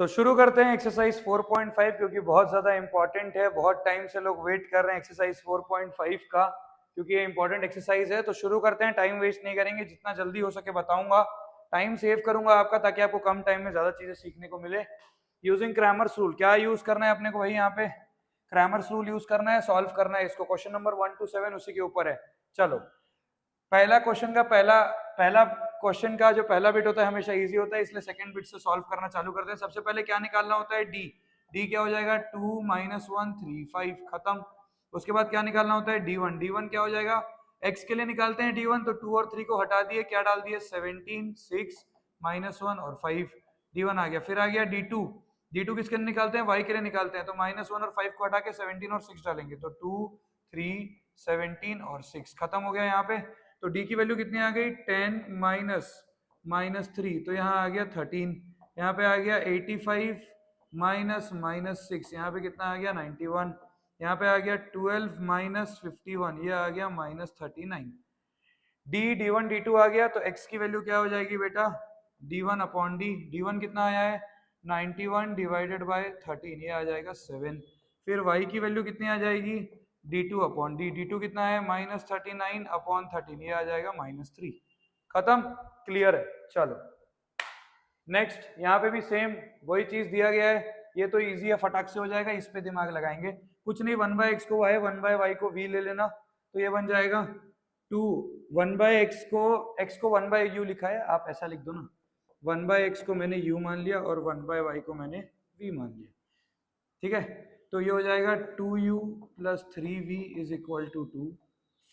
तो शुरू करते हैं एक्सरसाइज 4.5 क्योंकि बहुत ज्यादा इंपॉर्टेंट है। बहुत टाइम से लोग वेट कर रहे हैं एक्सरसाइज 4.5 का, क्योंकि ये इंपॉर्टेंट एक्सरसाइज है। तो शुरू करते हैं, टाइम वेस्ट नहीं करेंगे, जितना जल्दी हो सके बताऊंगा, टाइम सेव करूंगा आपका ताकि आपको कम टाइम में ज्यादा चीजें सीखने को मिले। यूजिंग क्रैमर्स रूल, क्या यूज करना है अपने को भाई? यहाँ पे क्रैमर्स रूल यूज करना है, सॉल्व करना है इसको। क्वेश्चन नंबर 1 to 7 उसी के ऊपर है। चलो, पहला क्वेश्चन का पहला पहला क्वेश्चन का जो पहला बिट होता है हमेशा इजी होता है, इसलिए सेकंड बिट से सॉल्व करना चालू करते हैं। सबसे पहले क्या निकालना होता है? डी। डी क्या हो जाएगा? 2 - 1 3 5, खत्म। उसके बाद क्या निकालना होता है? डी1। डी1 क्या हो जाएगा? एक्स के लिए निकालते हैं डी1, तो 2 और 3 को हटा दिए, क्या डाल दिए? 17 6 -1 और 5, डी1 आ गया। फिर आ गया डी2। डी2 किसके लिए निकालते हैं? वाई के लिए निकालते हैं, तो -1 और 5 को हटा के 17 और 6 डालेंगे, तो 2 3 17 और 6, खत्म हो गया। यहाँ पे तो डी की वैल्यू कितनी आ गई? 10 -3, तो यहाँ आ गया 13। यहाँ पे आ गया 85 -6, यहाँ पे कितना आ गया? 91। यहाँ पे आ गया 12 -51, ये आ गया -39। डी डी1 डी2 आ गया, तो x की वैल्यू क्या हो जाएगी बेटा? d1 upon D. d1 कितना आया है? 91 डिवाइडेड बाय 13, ये आ जाएगा 7। फिर y की वैल्यू कितनी आ जाएगी? d2 upon D. d2 कितना है? -39 अपॉन 13, ये आ जाएगा -3। खत्म, क्लियर है। चलो नेक्स्ट, यहाँ पे भी सेम वही चीज दिया गया है। ये तो इजी है, फटाक से हो जाएगा, इस पे दिमाग लगाएंगे कुछ नहीं। 1/x को y, 1/y को v ले लेना, तो ये बन जाएगा 2। 1/x को 1/u लिखा है, आप ऐसा लिख दो ना। 1/x को मैंने u मान लिया और 1/y को मैंने v मान लिया, ठीक है। तो ये हो जाएगा 2u + 3v is equal to 2,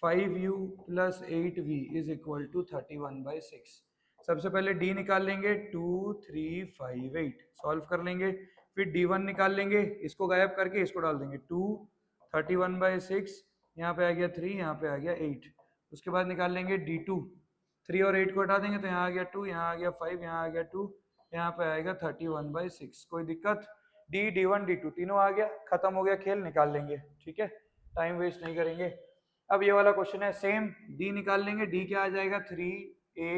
5u + 8v is equal to 31/6। सबसे पहले d निकाल लेंगे, 2 3 5 8, सॉल्व कर लेंगे। फिर d1 निकाल लेंगे, इसको गायब करके इसको डाल देंगे, 2 31/6, यहाँ पे आ गया 3, यहाँ पे आ गया 8। उसके बाद निकाल लेंगे d2, 3 और 8 को हटा देंगे, तो यहाँ आ गया 2, यहाँ आ गया 5, यहाँ आ गया 2, यहाँ पे आएगा 31/6। कोई दिक्कत? डी डी1 डी2 तीनों आ गया, खत्म हो गया खेल, निकाल लेंगे, ठीक है, टाइम वेस्ट नहीं करेंगे। अब ये वाला क्वेश्चन है सेम, डी निकाल लेंगे। डी क्या आ जाएगा? 3a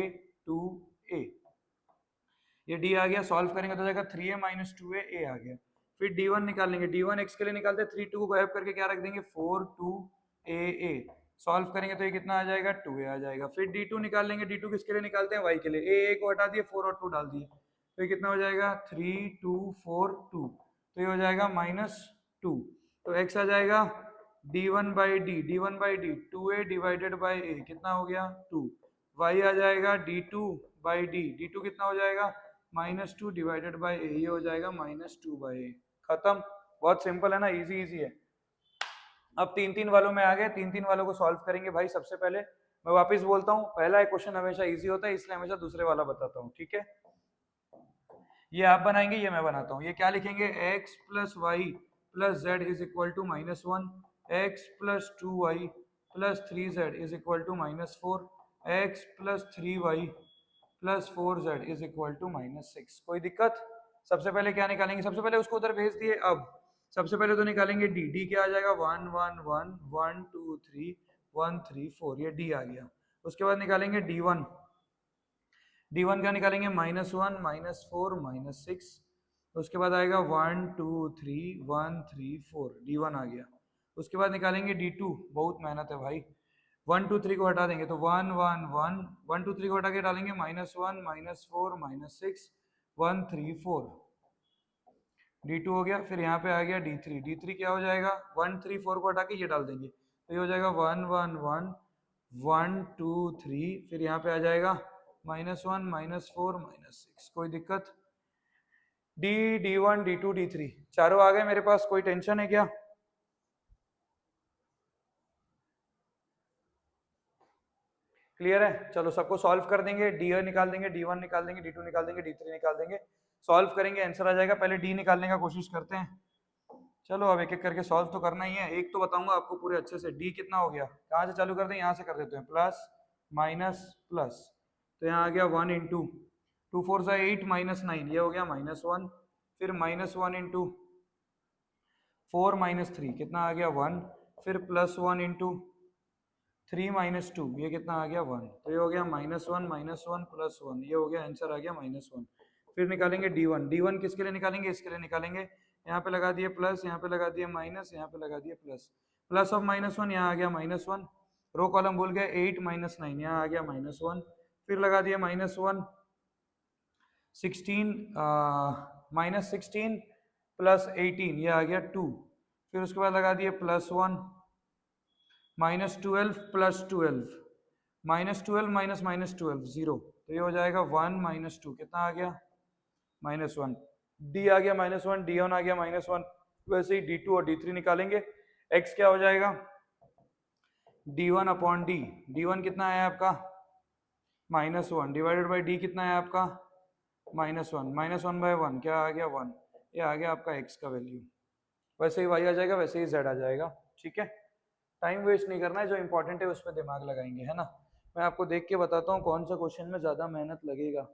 2a, ये डी आ गया, सॉल्व करेंगे तो जाएगा 3a - 2a, a आ गया। फिर d1 निकाल लेंगे, d1 x के लिए निकालते हैं, 3 2 को गायब करके क्या रख देंगे? 4 2a, सॉल्व करेंगे तो ये कितना आ जाएगा? 2a आ जाएगा। फिर d2 निकाल लेंगे, d2 किसके लिए निकालते हैं? y के लिए। a को हटा दिए, 4 और 2 डाल दिए, तो ये कितना हो जाएगा? 3 2 4 2, तो ये हो जाएगा -2। तो x आ जाएगा d1/d, d1/d 2a divided by a, कितना हो गया? 2। y आ जाएगा d2/d, d2 कितना हो जाएगा? -2 डिवाइडेड बाय a, ये हो जाएगा -2/a। खत्म, बहुत सिंपल है ना, इजी इजी है। अब 3 वालों में आ गए, 3 वालों को सॉल्व करेंगे भाई। सबसे पहले मैं वापस बोलता हूँ, पहला एक क्वेश्चन हमेशा इजी होता है, इसलिए हमेशा दूसरे वाला बताता हूँ, ठीक है। ये आप बनाएंगे, ये मैं बनाता हूँ। ये क्या लिखेंगे? x + y + z is equal to -1, x + 2y + 3z is equal to -4, x + 3y + 4z is equal to -6। कोई दिक्कत? सबसे पहले क्या निकालेंगे? सबसे पहले उसको उधर भेज दिए। अब सबसे पहले तो निकालेंगे डी। डी क्या आ जाएगा? 1 1 1 1 2 3 1 3 4, ये डी आ गया। उसके बाद निकालेंगे d1। d1 क्या निकालेंगे? -1 -4 -6। उसके बाद आएगा 1 2 3 1 3 4, d1 आ गया। उसके बाद निकालेंगे d2, बहुत मेहनत है भाई। 1 2 3 को हटा देंगे, तो 1 1 1 1 2 3 को हटा के डालेंगे -1 -4 -6 1 3 4, d2 हो गया। फिर यहाँ पे आ गया d3। d3 क्या हो जाएगा? 1 3 4 को हटा के ये डाल देंगे, तो ये हो जाएगा 1 1 1 1 2 3, फिर यहाँ पे आ जाएगा -1 -4 -6। कोई दिक्कत? डी d1 d2 d3 चारों आ गए मेरे पास, कोई टेंशन है क्या? क्लियर है? चलो सबको सॉल्व कर देंगे, डी निकाल देंगे, d1 निकाल देंगे, d2 निकाल देंगे, d3 निकाल देंगे, सॉल्व करेंगे, आंसर आ जाएगा। पहले डी निकालने का कोशिश करते हैं। चलो अब एक एक करके सॉल्व तो करना ही है। एक तो बताऊंगा आपको पूरे अच्छे से। डी कितना हो गया? कहाँ से चालू करते हैं? यहाँ से कर देते हैं, प्लस माइनस प्लस, तो यहाँ आ गया 1 इंटू 2 4 सा 8 -9, ये हो गया -1। फिर -1 इंटू 4 -3, कितना आ गया? 1। फिर +1 इंटू 3 -2, ये कितना आ गया? 1। तो ये हो गया -1 -1 +1, ये हो गया, आंसर आ गया -1। फिर निकालेंगे D1, D1 किसके लिए निकालेंगे, इसके लिए निकालेंगे, यहाँ पे लगा दिए प्लस, यहाँ पे लगा दिए माइनस, यहाँ पे लगा दिए प्लस, प्लस ऑफ -1 यहाँ आ गया -1, रो कॉलम भूल गए, 8 - 9 यहाँ आ गया -1, फिर लगा दिया -1, 16 -16 प्लस 18 ये आ गया 2, फिर उसके बाद लगा दिए +1, -12 प्लस 12, -12 माइनस -12 0, तो ये हो जाएगा 1 - 2, कितना आ गया -1, D आ गया -1, D1 आ गया -1, वैसे ही D2 और D3 निकालेंगे। X क्या हो जाएगा D1 अपॉन D, D1 कितना है आपका -1 डिवाइडेड बाई D कितना है आपका -1, -1/1 क्या आ गया 1, ये आ गया आपका X का वैल्यू, वैसे ही Y आ जाएगा, वैसे ही Z आ जाएगा। ठीक है, टाइम वेस्ट नहीं करना है, जो इंपॉर्टेंट है उस पर दिमाग लगाएंगे, है ना। मैं आपको देख के बताता हूँ कौन सा क्वेश्चन में ज़्यादा मेहनत लगेगा।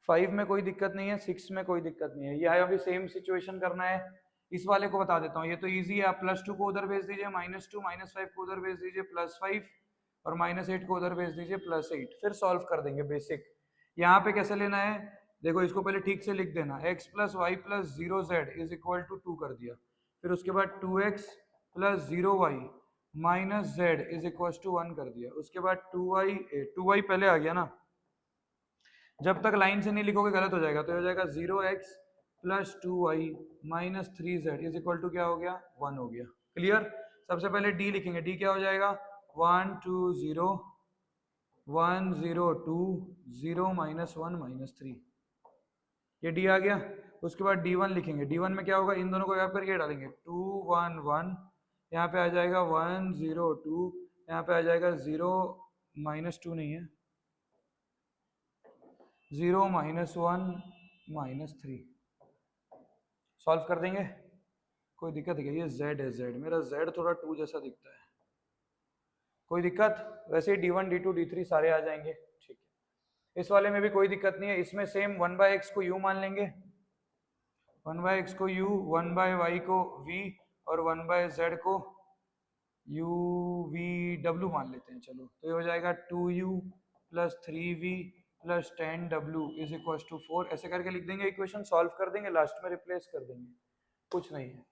5 में कोई दिक्कत नहीं है, 6 में कोई दिक्कत नहीं है, यह अभी सेम सिचुएशन करना है। इस वाले को बता देता हूँ, ये तो इजी है, आप +2 को उधर भेज दीजिए, -2, -5 को उधर भेज दीजिए +5, और -8 को उधर भेज दीजिए +8, फिर सॉल्व कर देंगे बेसिक। यहाँ पे कैसे लेना है, देखो इसको पहले ठीक से लिख देना, x + y + 0z = 2 कर दिया, फिर उसके बाद 2x + 0y - z = 1 कर दिया, उसके बाद 2y पहले आ गया ना, जब तक लाइन से नहीं लिखोगे गलत हो जाएगा, तो हो जाएगा 0x + 2y - 3z = क्या हो गया 1 हो गया। क्लियर। सबसे पहले d लिखेंगे, d क्या हो जाएगा 1 2 0 1 0 2 0 -1 -3, ये d आ गया। उसके बाद d1 लिखेंगे, d1 में क्या होगा, इन दोनों को गैप करके डालेंगे 2 1 1, यहाँ पे आ जाएगा 1 0 2, यहाँ पे आ जाएगा 0 -2 नहीं है 0 -1 -3, सॉल्व कर देंगे। कोई दिक्कत है क्या, ये z है, z मेरा z थोड़ा 2 जैसा दिखता है, कोई दिक्कत, वैसे ही d1 d2 d3 सारे आ जाएंगे। ठीक है, इस वाले में भी कोई दिक्कत नहीं है, इसमें सेम 1/x को u मान लेंगे, 1/x को u, 1/y को v और 1/z को u v w मान लेते हैं, चलो, तो ये हो जाएगा 2u + 3v + 10w = 4, ऐसे करके लिख देंगे, इक्वेशन सॉल्व कर देंगे, लास्ट में रिप्लेस कर देंगे, कुछ नहीं है,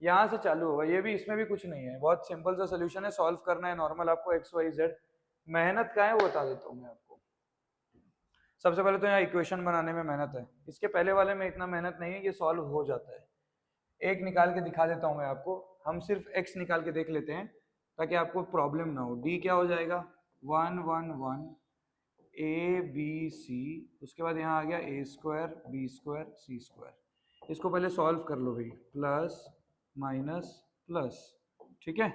यहाँ से चालू होगा, ये भी, इसमें भी कुछ नहीं है, बहुत सिंपल सा सोल्यूशन है, सॉल्व करना है नॉर्मल आपको x y z। मेहनत का है वो बता देता हूँ मैं आपको। सबसे पहले तो यहाँ इक्वेशन बनाने में मेहनत है, इसके पहले वाले में इतना मेहनत नहीं है, ये सॉल्व हो जाता है। एक निकाल के दिखा देता हूँ मैं आपको, हम सिर्फ x निकाल के देख लेते हैं ताकि आपको प्रॉब्लम ना हो। d क्या हो जाएगा 1 1 1 a b c, उसके बाद यहाँ आ गया a² b² c², इसको पहले सॉल्व कर लो भाई, प्लस माइनस प्लस, ठीक है,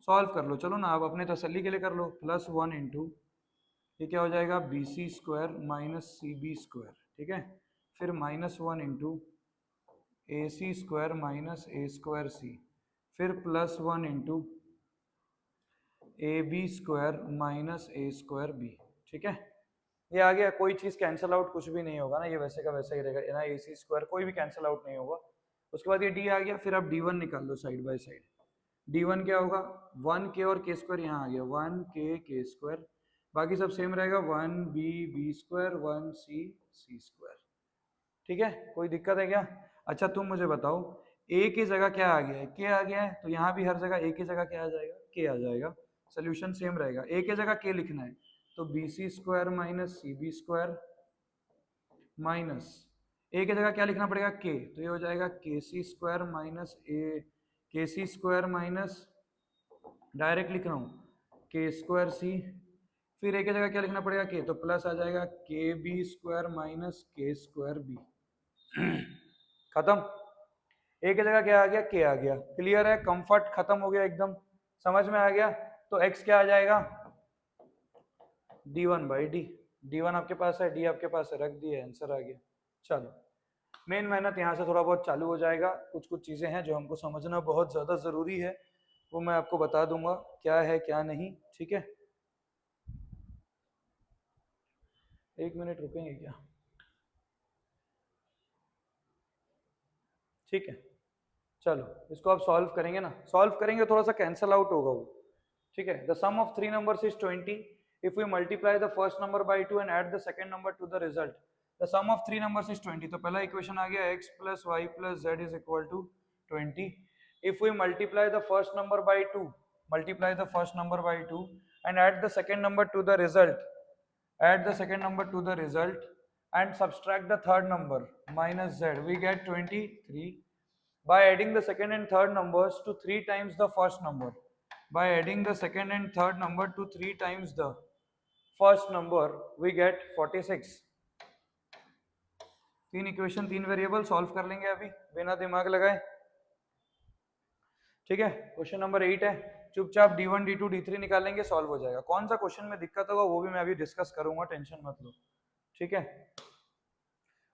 सॉल्व कर लो, चलो ना, आप अपने तसल्ली के लिए कर लो, +1 इंटू ये क्या हो जाएगा bc² - cb², ठीक है, फिर -1 इंटू ac² - a²c, फिर +1 इंटू ab² - a²b, ठीक है, ये आ गया। कोई चीज़ कैंसिल आउट कुछ भी नहीं होगा ना, ये वैसे का वैसा ही रहेगा ना, ac² कोई भी कैंसिल आउट नहीं होगा। उसके बाद ये d आ गया, फिर आप d1 निकाल लो साइड बाय साइड, d1 क्या होगा 1k और k² यहाँ आ गया 1k k², बाकी सब सेम रहेगा 1b b², 1c c², ठीक है, कोई दिक्कत है क्या। अच्छा तुम मुझे बताओ a की जगह क्या आ गया है, k आ गया है, तो यहाँ भी हर जगह a की जगह क्या आ जाएगा, k आ जाएगा, सोल्यूशन सेम रहेगा। a की जगह k लिखना है, तो bc² - cb² माइनस a की जगह क्या लिखना पड़ेगा k, तो ये हो जाएगा kc² minus a kc² minus, direct लिख रहा हूँ k²c, फिर a की जगह क्या लिखना पड़ेगा k, तो प्लस आ जाएगा kb² माइनस k²b, खत्म। a की जगह क्या आ गया k आ गया, क्लियर है, कंफर्ट खत्म हो गया एकदम, समझ में आ गया। तो x क्या आ जाएगा d1/d, d1 आपके पास है, d आपके पास है, रख दिए, आंसर आ गया। चलो मेन मेहनत यहाँ से थोड़ा बहुत चालू हो जाएगा, कुछ कुछ चीज़ें हैं जो हमको समझना बहुत ज़्यादा ज़रूरी है, वो मैं आपको बता दूंगा क्या है क्या नहीं, ठीक है। 1 मिनट रुकेंगे क्या, ठीक है, चलो इसको आप सॉल्व करेंगे ना, सॉल्व करेंगे थोड़ा सा कैंसल आउट होगा वो, ठीक है। The sum of 3 numbers is 20, if we multiply the first number by 2 and add the second number to the result, the sum of three numbers is 20। तो पहला इक्वेशन आ गया x plus y plus z is equal to 20। If we multiply the first number by 2, multiply the first number by 2 and add the second number to the result, add the second number to the result and subtract the third number minus z, we get 23 by adding the second and third numbers to 3 times the first number, by adding the second and third number to 3 times the first number we get 46। तीन equation तीन variable solve कर लेंगे अभी बिना दिमाग लगाए, ठीक है। क्वेश्चन नंबर 8 है, चुपचाप d1 d2 d3 निकालेंगे, सॉल्व हो जाएगा। कौन सा क्वेश्चन में दिक्कत होगा वो भी मैं अभी डिस्कस करूंगा, टेंशन मत लो, ठीक है।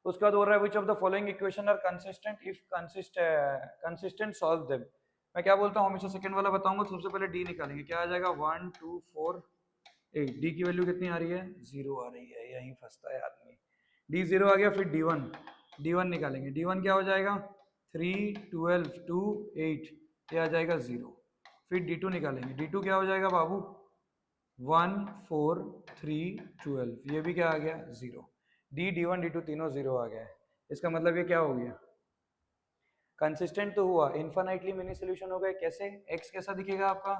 उसके बाद हो रहा है which of the following equation are consistent, if consistent solve them. मैं क्या बोलता हूँ हमेशा सेकंड वाला बताऊंगा, तो सबसे पहले डी निकालेंगे, क्या आ जाएगा 1 2 4 8, डी की वैल्यू कितनी आ रही है 0 आ रही है, यहीं फंसता है आदमी। डी 0 आ गया, फिर d1 निकालेंगे, d1 क्या हो जाएगा 3 12 2 8, ये आ जाएगा 0। फिर d2 निकालेंगे, d2 क्या हो जाएगा बाबू 1 4 3 12, ये भी क्या आ गया 0। d1 d2 तीनों 0 आ गया है, इसका मतलब ये क्या हो गया कंसिस्टेंट तो हुआ, इन्फिनिटली मिनी सोल्यूशन हो गए। कैसे, x कैसा दिखेगा आपका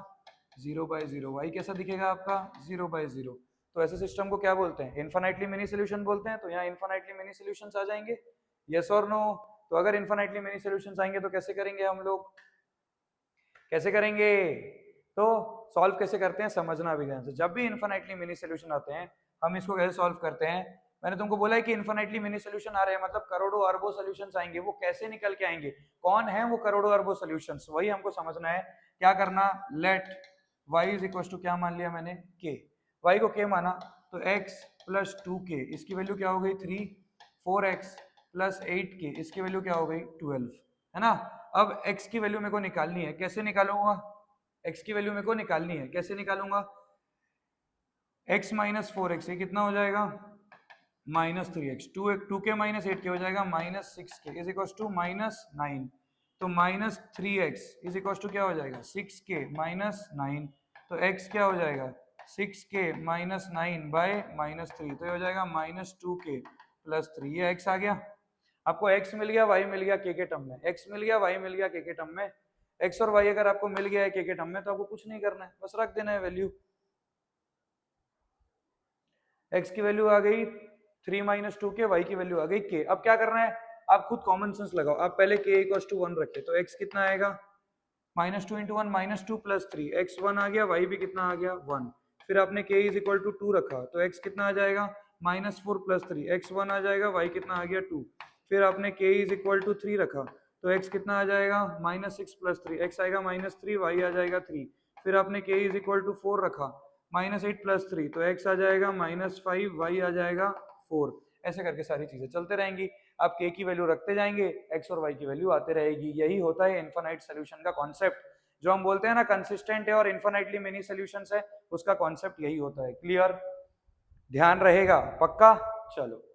0/0, y कैसा दिखेगा आपका 0/0। तो ऐसे सिस्टम को क्या बोलते हैं, इन्फिनिटली मिनी सोल्यूशन बोलते हैं। तो यहाँ इन्फिनिटली मिनी सोल्यूशंस आ जाएंगे, यस और नो। तो अगर इन्फिनिटली मिनी सोल्यूशंस आएंगे तो कैसे करेंगे हम लोग, कैसे करेंगे, तो सॉल्व कैसे करते हैं समझना भी ध्यान से। जब भी इन्फिनिटली मिनी सोल्यूशन आते हैं हम इसको कैसे सॉल्व करते हैं, मैंने तुमको बोला है कि इन्फिनिटली मिनी सोल्यूशन आ रहे हैं मतलब करोड़ों अरबों सॉल्यूशंस आएंगे, वो कैसे निकल के आएंगे, कौन है वो करोड़ों अरबों सॉल्यूशंस, वही हमको समझना है। क्या करना, let y is equal to क्या मान लिया मैंने k, y को k माना तो x प्लस 2k, इसकी वैल्यू क्या हो गई 3, 4x प्लस 8k, इसकी वैल्यू क्या हो गई 12, है ना। अब x की वैल्यू मेरे को निकालनी है, कैसे निकालूंगा, x की वैल्यू मेरे को निकालनी है, कैसे निकालूंगा, x माइनस 4x, ये कितना हो जाएगा minus 3x, 2k minus 8k हो जाएगा minus 6k is equal to minus 9। तो minus 3x is equal to क्या हो जाएगा 6k माइनस 9, तो x क्या हो जाएगा 6k माइनस 9 बाय माइनस 3, तो ये हो जाएगा माइनस 2k प्लस 3, ये x आ गया। आपको x मिल गया, y मिल गया k के टर्म में, x मिल गया, y मिल गया k के टर्म में। x और y अगर आपको मिल गया है k के टर्म में तो आपको कुछ नहीं करना है, बस रख देना है वैल्यू। x की वैल्यू आ गई 3 माइनस 2k, y की वैल्यू आ गई k। अब क्या करना है, आप खुद कॉमन सेंस लगाओ, आप पहले k इक्वल टू 1 रखे, तो x कितना आएगा minus 2 into 1 minus 2 plus 3, x 1 आ गया, y भी कितना आ गया 1। फिर आपने k इज इक्वल टू 2 रखा, तो x कितना आ जाएगा माइनस 4 प्लस 3, x 1 आ जाएगा, y कितना आ गया 2। फिर आपने k इज इक्वल टू 3 रखा, तो x कितना आ जाएगा माइनस 6 प्लस 3, x आएगा माइनस 3, y आ जाएगा 3। फिर आपने k इज इक्वल टू 4 रखा, माइनस 8 प्लस 3, तो x आ जाएगा माइनस 5, y आ जाएगा 4। ऐसे करके सारी चीजें चलते रहेंगी, आप k की वैल्यू रखते जाएंगे, x और y की वैल्यू आते रहेगी। यही होता है इनफाइनाइट सोल्यूशन का कॉन्सेप्ट, जो हम बोलते हैं ना कंसिस्टेंट है और इनफाइनाइटली मेनी सॉल्यूशंस है, उसका कॉन्सेप्ट यही होता है। क्लियर, ध्यान रहेगा पक्का। चलो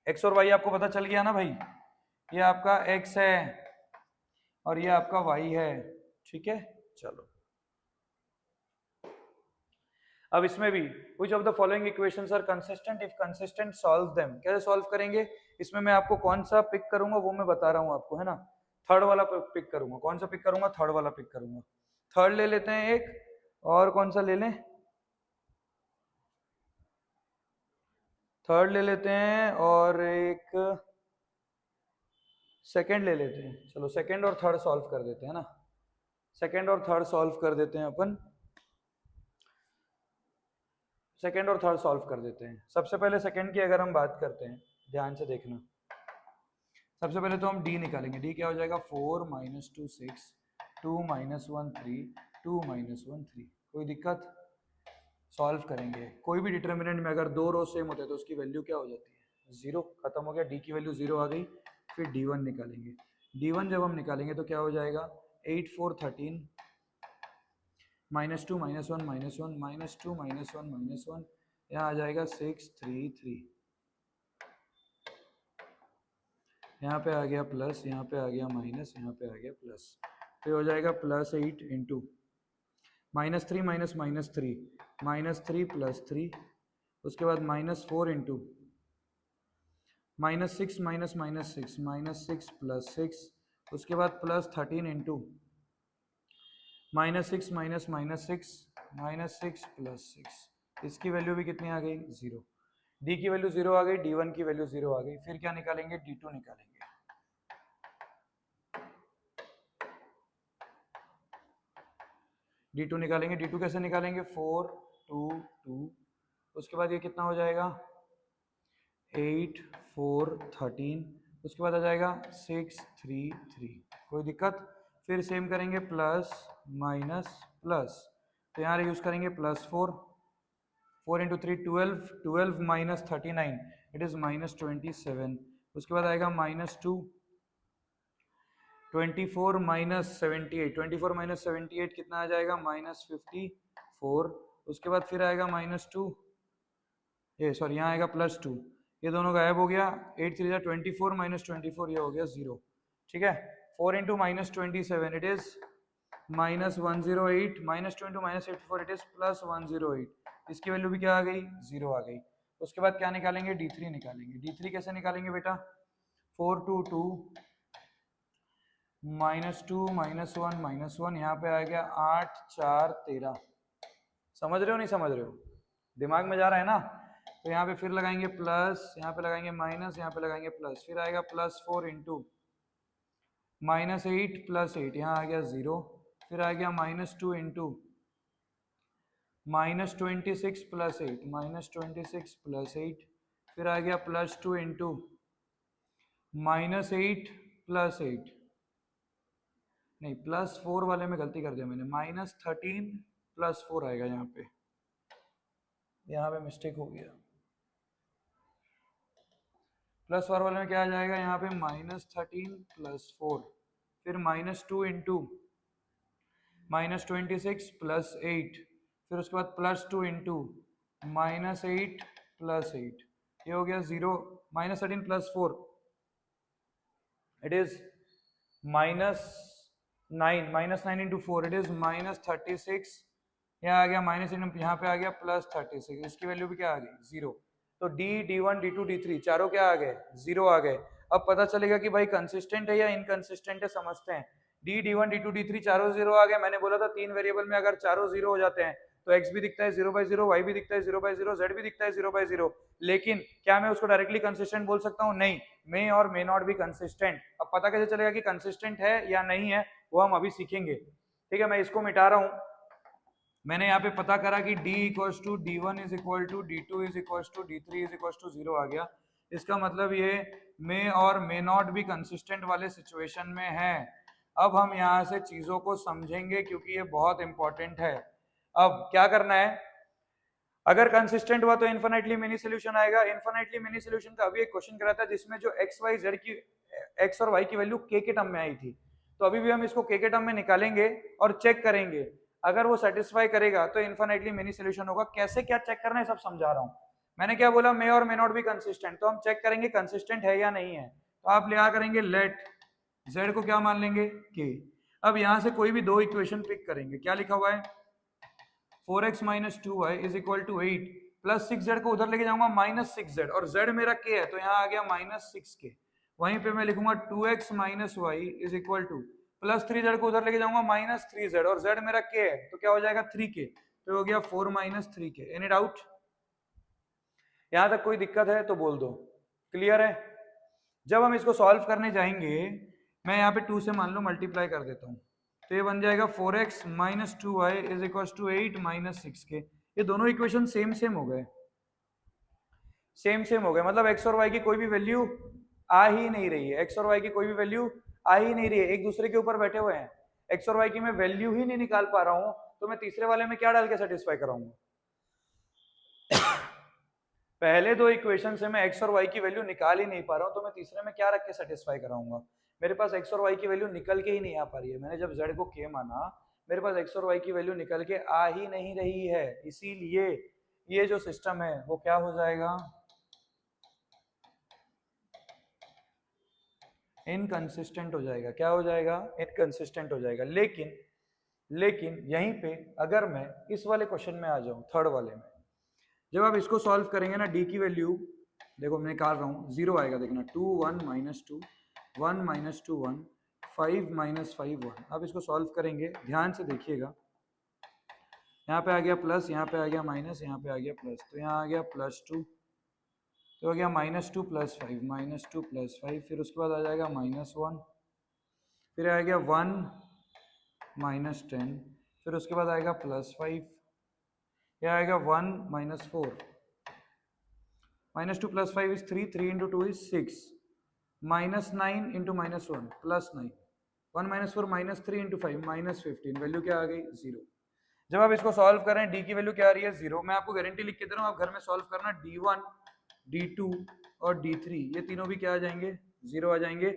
x और y आपको पता चल गया ना भाई, ये आपका x है और ये आपका y है, ठीक है। चलो अब इसमें भी which of the following equations are consistent, if consistent solve them, कैसे सॉल्व करेंगे, इसमें मैं आपको कौन सा पिक करूंगा वो मैं बता रहा हूं आपको, है ना। थर्ड वाला पिक करूंगा, कौन सा पिक करूंगा, थर्ड वाला पिक करूंगा। थर्ड ले लेते हैं एक, और कौन सा ले लें, थर्ड ले लेते हैं और एक सेकंड ले लेते हैं। चलो सेकंड और थर्ड सॉल्व कर देते हैं ना, सेकंड और थर्ड सॉल्व कर देते हैं अपन, सेकंड और थर्ड सॉल्व कर देते हैं। सबसे पहले सेकंड की अगर हम बात करते हैं, ध्यान से देखना, सबसे पहले तो हम d निकालेंगे, d क्या हो जाएगा 4 माइनस 2 6, 2 माइनस 1 3, 2 माइनस 1 3। कोई दिक्कत, सॉल्व करेंगे। कोई भी डिटर्मिनेंट में अगर दो रो सेम होते हैं तो उसकी वैल्यू क्या हो जाती है 0, खत्म हो गया, d की वैल्यू 0 आ गई। फिर d1 निकालेंगे, d1 जब हम निकालेंगे तो क्या हो जाएगा 8 4 13, minus 2 minus 1 minus 1 minus 2 minus 1 minus 1, यहाँ आ जाएगा 6 3 3, यहाँ पे आ गया प्लस, यहाँ पे आ गया माइनस, यहाँ पे आ गया प्लस। फिर हो जाएगा plus 8 into minus 3 minus minus 3, minus 3 plus 3, उसके बाद माइनस 4 इंटू -6 माइनस -6 -6 + 6, उसके बाद +13 इंटू -6 माइनस -6 -6 + 6, इसकी वैल्यू भी कितनी आ गई 0। डी की वैल्यू 0 आ गई, D1 की वैल्यू 0 आ गई। फिर क्या निकालेंगे, D2 निकालेंगे। D2 निकालेंगे। D2 कैसे निकालेंगे, 4 2 2, उसके बाद ये कितना हो जाएगा 8 4 13, उसके बाद आ जाएगा 6 3 3। कोई दिक्कत। फिर सेम करेंगे प्लस माइनस प्लस, तो यहाँ यूज करेंगे +4, 4 इंटू 3 12, 12 माइनस 39 इट इज -27। उसके बाद आएगा -2, 24 माइनस 78, 24 माइनस 78 कितना आ जाएगा -54। उसके बाद फिर आएगा -2, ये सॉरी यहाँ आएगा +2, ये दोनों गायब हो गया। 8 3 24 माइनस 24, ये हो गया 0। ठीक है, 4 into -27 it is -108, -2 into -84 it is +108। इसकी वैल्यू भी क्या आ गई 0 आ गई। उसके बाद क्या निकालेंगे, D3 निकालेंगे। D3 कैसे निकालेंगे बेटा, 4 2 2 -2 -1 -1, यहाँ पे आ गया 8 4 13। समझ रहे हो नहीं समझ रहे हो, दिमाग में जा रहा है ना। तो यहाँ पे फिर लगाएंगे प्लस, यहाँ पे लगाएंगे माइनस, यहाँ पे लगाएंगे प्लस, फिर आएगा +4 इंटू -8 + 8, यहाँ आ गया 0। फिर आ गया -2 इंटू -26 + 8, -26 + 8। फिर आ गया +2 इंटू -8 + 8, नहीं +4 वाले में गलती कर दिया मैंने, -13 + 4 आएगा यहाँ पे मिस्टेक हो गया। +4 वाले में क्या आ जाएगा, यहाँ पे -13 + 4, फिर -2 इंटू -26 + 8, फिर उसके बाद +2 इंटू -8 + 8, ये हो गया 0। -13 + 4 it is -9, -9 into 4 it is -36, यहाँ आ गया माइनस, यहाँ पे आ गया +36, इसकी वैल्यू भी क्या आ गई 0। तो D D1 D2 D3 चारों क्या आ गए 0 आ गए। अब पता चलेगा कि भाई कंसिस्टेंट है या इनकंसिस्टेंट है, समझते हैं। D D1 D2 D3 चारों 0 आ गए। मैंने बोला था 3 वेरिएबल में अगर चारों 0 हो जाते हैं तो x भी दिखता है 0/0, y भी दिखता है 0/0, z भी दिखता है 0/0। लेकिन क्या मैं उसको डायरेक्टली कंसिस्टेंट बोल सकता हूँ, नहीं, मे और मे नॉट भी कंसिस्टेंट। अब पता कैसे चलेगा कि कंसिस्टेंट है या नहीं है, वो हम अभी सीखेंगे। ठीक है, मैं इसको मिटा रहा हूँ। मैंने यहाँ पे पता करा कि D = D1 = D2 = D3 = 0 आ गया। इसका मतलब ये मे और मे नॉट भी कंसिस्टेंट वाले सिचुएशन में है। अब हम यहाँ से चीजों को समझेंगे क्योंकि ये बहुत इंपॉर्टेंट है। अब क्या करना है, अगर कंसिस्टेंट हुआ तो इन्फिनिटली मिनी सोल्यूशन आएगा। इन्फिनिटली मिनी सोल्यूशन का अभी एक क्वेश्चन करा था जिसमें जो x y z की x और y की वैल्यू k के टर्म में आई थी, तो अभी भी हम इसको k के टर्म में निकालेंगे और चेक करेंगे। अगर वो सेटिस्फाई करेगा तो इन्फिनिटली मिनी सोल्यूशन होगा। कैसे क्या चेक करना है सब समझा रहा हूँ। मैंने क्या बोला, मे और मे नॉट भी कंसिस्टेंट, तो हम चेक करेंगे कंसिस्टेंट है या नहीं है। तो आप क्या करेंगे, लेट z को क्या मान लेंगे k। अब यहाँ से कोई भी दो इक्वेशन पिक करेंगे। क्या लिखा हुआ है, 4x - 2y = 8 प्लस 6z को उधर लेके जाऊंगा -6z, और z मेरा k है तो यहाँ आ गया -6k। वहीं पे मैं लिखूंगा 2x - y = प्लस 3z को उधर लेके जाऊंगा -3z, और z मेरा k है तो क्या हो जाएगा 3k, तो हो गया 4 - 3k। एनी डाउट, यहां तक कोई दिक्कत है तो बोल दो, क्लियर है। जब हम इसको सॉल्व करने जाएंगे, मैं यहाँ पे 2 से मान लो मल्टीप्लाई कर देता हूँ, तो ये बन जाएगा 4x - 2y = 8 - 6k। ये दोनों इक्वेशन सेम सेम हो गए, सेम सेम हो गए, मतलब x और y की कोई भी वैल्यू आ ही नहीं रही है। x और y की कोई भी वैल्यू आ ही नहीं रही है, एक दूसरे के ऊपर बैठे हुए हैं। x और y की मैं वैल्यू ही नहीं निकाल पा रहा हूं, तो मैं तीसरे वाले में क्या डाल के सेटिस्फाई कराऊंगा। पहले दो इक्वेशन से मैं x और y की वैल्यू निकाल ही नहीं पा रहा हूं, तो मैं तीसरे में क्या रख के सेटिस्फाई कराऊंगा। मेरे पास x और y की वैल्यू निकल के ही नहीं आ पा रही है। मैंने जब z को k माना, मेरे पास x और y की वैल्यू निकल के आ ही नहीं रही है, इसीलिए ये जो सिस्टम है वो क्या हो जाएगा, इनकंसिस्टेंट हो जाएगा। क्या हो जाएगा, इनकंसिस्टेंट हो जाएगा। लेकिन यहीं पे अगर मैं इस वाले क्वेश्चन में आ जाऊं, थर्ड वाले में, जब आप इसको सॉल्व करेंगे ना, d की वैल्यू देखो मैं निकाल रहा हूँ, 0 आएगा, देखना 2 1 माइनस 2 1 माइनस 2 1 5 माइनस 5 1। अब इसको सॉल्व करेंगे, ध्यान से देखिएगा, यहाँ पे आ गया प्लस, यहाँ पे आ गया माइनस, यहाँ पे आ गया प्लस, तो यहाँ आ गया +2, तो हो गया -2 + 5 -2 + 5, फिर उसके बाद आ जाएगा -1, फिर आ गया 1 -10, फिर उसके बाद आएगा +5, यह आएगा 1 -4, -2 + 5 is 3, 3 × 2 is 6, -9 × -1 +9, 1 -4 -3 × 5 -15, वैल्यू क्या आ गई 0। जब आप इसको सॉल्व करें, डी की वैल्यू क्या आ रही है 0। मैं आपको गारंटी लिख के दे रहा हूँ, आप घर में सॉल्व करना, D1 D2 और D3 ये तीनों भी क्या आ जाएंगे 0 आ जाएंगे,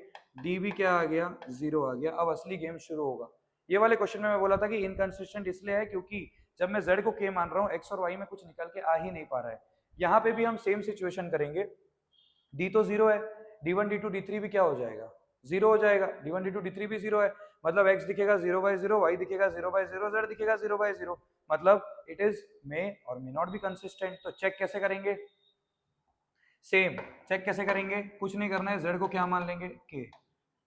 D भी क्या आ गया 0 आ गया। अब असली गेम शुरू होगा। ये वाले क्वेश्चन में मैं बोला था कि इनकंसिस्टेंट इसलिए है क्योंकि जब मैं z को k मान रहा हूँ, x और y में कुछ निकल के आ ही नहीं पा रहा है। यहाँ पे भी हम सेम सिचुएशन करेंगे, d तो 0 है, d1 d2 d3 भी क्या हो जाएगा 0 हो जाएगा, d1 d2 d3 भी 0 है, मतलब x दिखेगा 0/0, y दिखेगा 0/0, z दिखेगा 0/0, मतलब इट इज मे और मे नॉट बी कंसिस्टेंट। तो चेक कैसे करेंगे, सेम चेक कैसे करेंगे, कुछ नहीं करना है, z को क्या मान लेंगे k,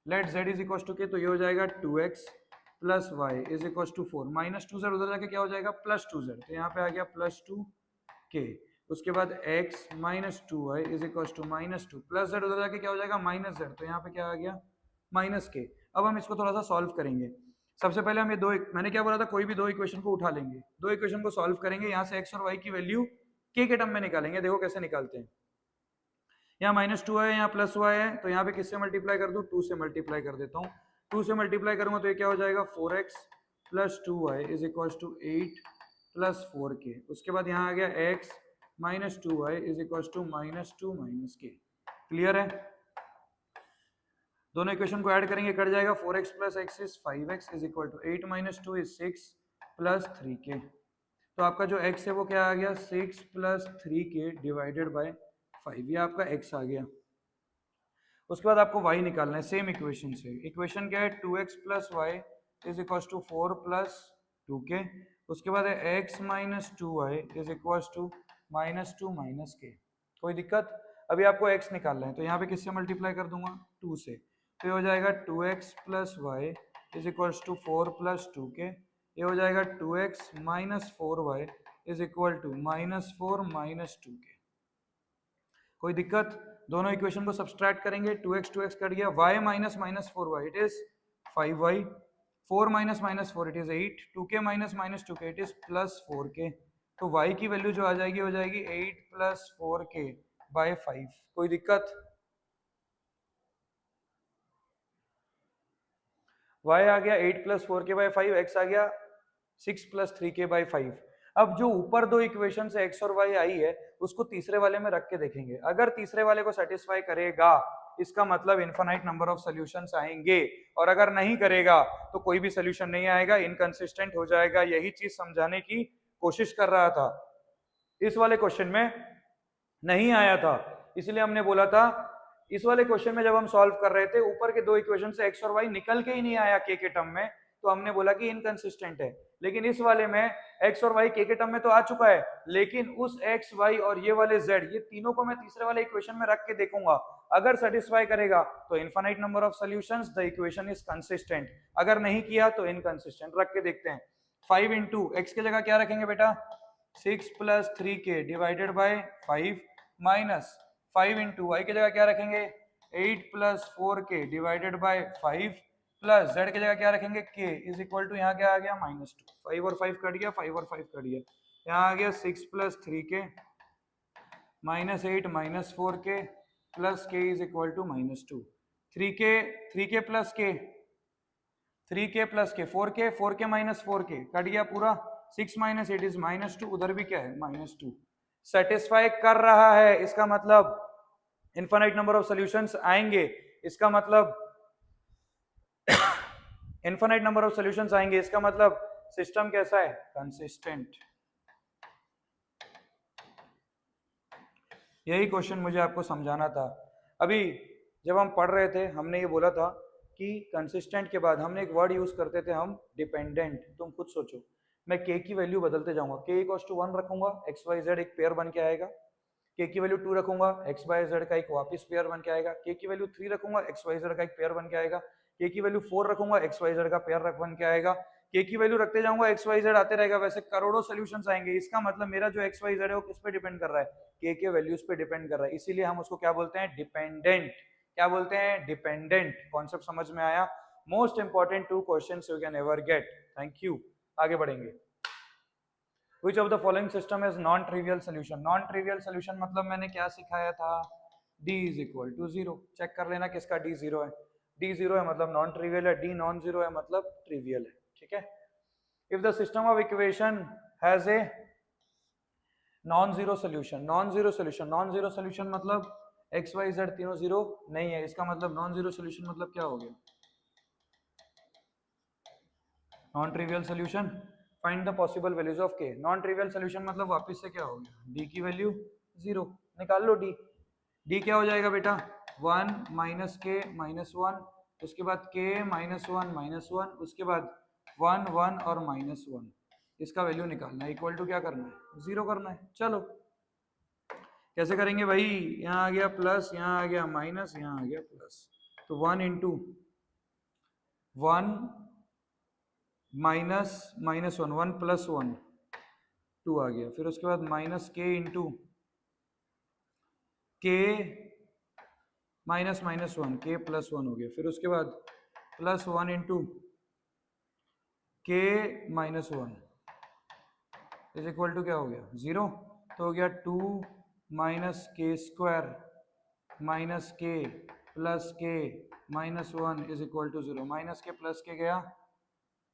let z is equal to k, तो ये हो जाएगा 2x + y is equal to 4, -2z उधर जाके क्या हो जाएगा +2z, तो यहाँ पे आ गया +2k, उसके बाद x -2y is equal to -2 plus z उधर जाके क्या हो जाएगा -z, तो यहाँ पे क्या आ गया -k। अब हम इसको थोड़ा सा सॉल्व करेंगे। सबसे पहले हम ये मैंने क्या बोला था, कोई भी दो इक्वेशन को उठा लेंगे, दो इक्वेशन को सॉल्व करेंगे, यहाँ से x और y की वैल्यू k के टर्म में निकालेंगे। देखो कैसे निकालते हैं, यहाँ -2 है, यहाँ +y है, तो यहाँ पे किससे मल्टीप्लाई कर दूं 2 से मल्टीप्लाई कर देता हूँ, 2 से मल्टीप्लाई करूंगा तो ये क्या हो जाएगा 4x + 2y is equal to 8 + 4k, उसके बाद यहाँ आ गया x -2y is equal to -2 - k। क्लियर है, दोनों इक्वेशन को ऐड करेंगे, कट जाएगा, 4x + x is 5x is equal to 8 - 2 is 6 + 3k, तो आपका जो x है वो क्या आ गया 6 + 3k डिवाइडेड बाय 5, ये आपका x आ गया। उसके बाद आपको y निकालना है सेम इक्वेशन से, इक्वेशन क्या है 2x + y is equal to 4 + 2k, उसके बाद है x - 2y is equal to -2 - k। कोई दिक्कत, अभी आपको x निकालना है, तो यहाँ पे किससे मल्टीप्लाई कर दूंगा 2 से, तो ये हो जाएगा 2x + y is equal to 4 + 2k, ये हो जाएगा 2x - 4y is equal to -4 - 2k। कोई दिक्कत, दोनों इक्वेशन को सब्सट्रैक्ट करेंगे, 2x 2x कट गया, y - -4y it is 5y, 4 - -4 it is 8, 2k - -2k it is +4k, तो y की वैल्यू जो आ जाएगी हो जाएगी 8 + 4k बाय 5। कोई दिक्कत, y आ गया 8 + 4k बाय 5, x आ गया 6 + 3k बाय 5। अब जो ऊपर दो इक्वेशन से x और y आई है उसको तीसरे वाले में रख के देखेंगे, अगर तीसरे वाले को सेटिस्फाई करेगा इसका मतलब इनफाइनाइट नंबर ऑफ सॉल्यूशंस आएंगे, और अगर नहीं करेगा तो कोई भी सॉल्यूशन नहीं आएगा, इनकंसिस्टेंट हो जाएगा। यही चीज समझाने की कोशिश कर रहा था, इस वाले क्वेश्चन में नहीं आया था, इसलिए हमने बोला था इस वाले क्वेश्चन में जब हम सॉल्व कर रहे थे ऊपर के दो इक्वेशन से x और y निकल के ही नहीं आया k के टर्म में, तो हमने बोला कि इनकंसिस्टेंट है। लेकिन इस वाले में x और y k के टर्म में तो आ चुका है, लेकिन उस x y और ये वाले z ये तीनों को मैं तीसरे वाले इक्वेशन में रख के देखूंगा, अगर सेटिस्फाई करेगा तो infinite number of solutions, the equation is consistent, अगर नहीं किया तो इनकंसिस्टेंट। रख के देखते हैं, 5 इंटू x की जगह क्या रखेंगे बेटा 6 + 3k divided by 5 minus 5 into y की जगह क्या रखेंगे 8 + 4k divided by 5 plus z की जगह क्या रखेंगे k इज इक्वल टू, यहाँ क्या आ गया -2, 5 और 5 कट गया, 5 और 5 कट गया, यहाँ आ गया 6 + 3k -8 - 4k plus k is equal to -2, 3k plus k 3k plus k 4k 4k - 4k कट गया पूरा, 6 - 8 इज -2, उधर भी क्या है -2, सेटिस्फाई कर रहा है, इसका मतलब इनफाइनाइट नंबर ऑफ सॉल्यूशंस आएंगे, इसका मतलब इनफाइनाइट नंबर ऑफ सॉल्यूशंस आएंगे, इसका मतलब सिस्टम कैसा है कंसिस्टेंट। यही क्वेश्चन मुझे आपको समझाना था। अभी जब हम पढ़ रहे थे हमने ये बोला था कि कंसिस्टेंट के बाद हमने एक वर्ड यूज करते थे हम डिपेंडेंट। तुम खुद सोचो, मैं k की वैल्यू बदलते जाऊंगा, k = 1 रखूंगा, x y z एक पेयर बन के आएगा, के की वैल्यू 2 रखूंगा, एक्स वाई जेड का एक वापस पेयर बन के आएगा। के की वैल्यू 3 रखूंगा, एक्स वाई जेड का एक पेयर बन के आएगा। के की वैल्यू 4 रखूंगा, एक्स वाई जेड का पेयर बन के आएगा। के की वैल्यू रखते जाऊंगा, एक्स वाई जेड आते रहेगा, वैसे करोड़ों सॉल्यूशंस आएंगे। इसका मतलब मेरा जो एक्स वाई जेड है वो किस पे डिपेंड कर रहा है, के वैल्यूज पे डिपेंड कर रहा है, इसीलिए हम उसको क्या बोलते हैं, डिपेंडेंट। क्या बोलते हैं, डिपेंडेंट। कॉन्सेप्ट समझ में आया? Most important 2 questions you can ever get. Thank you. आगे बढ़ेंगे। Which of the following system is non-trivial solution? Non-trivial solution मतलब मैंने क्या सिखाया था, d is equal to 0। Check कर लेना किसका d 0 है। d 0 है मतलब नॉन ट्रिवियल है, d नॉन जीरो है मतलब ट्रिवियल है। ठीक है। If the system of equation has a non-zero solution, non-zero solution, non-zero solution मतलब x y z तीनों जीरो नहीं है, इसका मतलब नॉन-जीरो सोल्यूशन मतलब क्या हो गया, non trivial solution. Find the possible values of के। नॉन ट्रिवियल सोल्यूशन मतलब वापस से क्या हो गया, डी की वैल्यू 0 निकाल लो। डी डी क्या हो जाएगा बेटा, 1 माइनस के माइनस 1, उसके बाद के माइनस 1 माइनस 1, उसके बाद 1 1 और माइनस 1, इसका वैल्यू निकालना है। इक्वल टू क्या करना है, 0 करना है। चलो कैसे करेंगे भाई, यहाँ आ गया प्लस, यहाँ आ गया माइनस, यहाँ आ गया प्लस, तो 1 इंटू 1 माइनस माइनस 1, 1 प्लस 1 2 आ गया। फिर उसके बाद माइनस के इंटू के माइनस माइनस 1, के प्लस 1 हो गया। फिर उसके बाद प्लस 1 इंटू के माइनस 1 इज इक्वल टू क्या हो गया, 0। तो हो गया 2 minus k square minus k plus k minus 1 is equal to 0। Minus k plus k गया,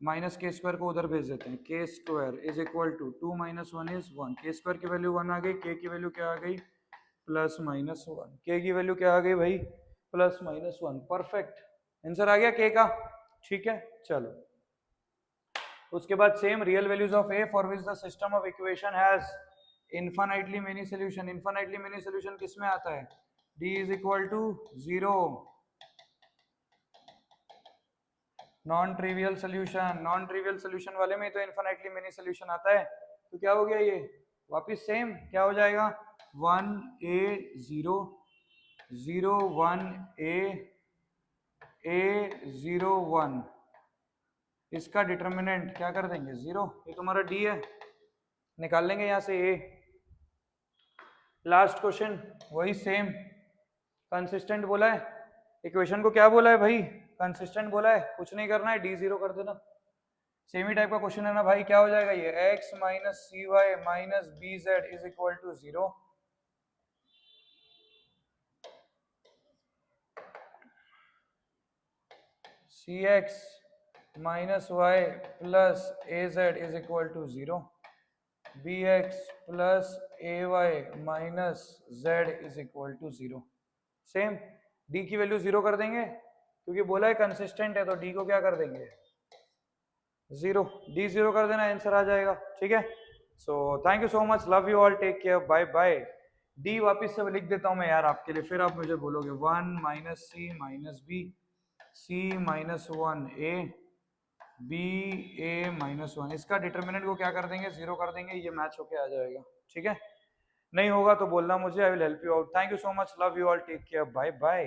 माइनस के स्क्वायर को उधर भेज देते हैं, k square is equal to 2 minus 1 is 1। K square की वैल्यू 1 आ गई, के की वैल्यू क्या आ गई, प्लस माइनस 1। के की वैल्यू क्या आ गई भाई, प्लस माइनस 1। परफेक्ट आंसर आ गया के का। ठीक है चलो, उसके बाद same real values of a for which the system of equation has infinitely many solution. Infinitely many solution किस में आता है, d is equal to 0। Non trivial solution, non trivial solution वाले में तो इनफाइनाइटली मेनी सोल्यूशन आता है। तो क्या हो गया ये, वापिस सेम क्या हो जाएगा, 1 a 0 0 1 a 0 1, इसका डिटर्मिनेंट क्या कर देंगे 0। ये तुम्हारा डी है, निकाल लेंगे यहाँ से ए। लास्ट क्वेश्चन वही सेम, कंसिस्टेंट बोला है, इक्वेशन को क्या बोला है भाई, कंसिस्टेंट बोला है, कुछ नहीं करना है, डी 0 कर देना। सेम ही टाइप का क्वेश्चन है ना भाई, क्या हो जाएगा ये, x minus c y minus b z is equal to 0। C x minus y plus a z is equal to 0, b x plus a y minus z is equal to 0। Same d की value 0 कर देंगे, क्योंकि बोला है consistent है, तो D को क्या कर देंगे 0, डी 0 कर देना, आंसर आ जाएगा। ठीक है, so thank you so much, love you all, take care, bye bye. D वापिस से लिख देता हूं मैं यार आपके लिए, फिर आप मुझे बोलोगे 1 minus c minus b, c minus 1 a b a minus 1, इसका डिटर्मिनेंट को क्या कर देंगे 0 कर देंगे, ये मैच होके आ जाएगा। ठीक है, नहीं होगा तो बोलना मुझे, I will help you out. Thank you so much, love you all, take care, bye bye.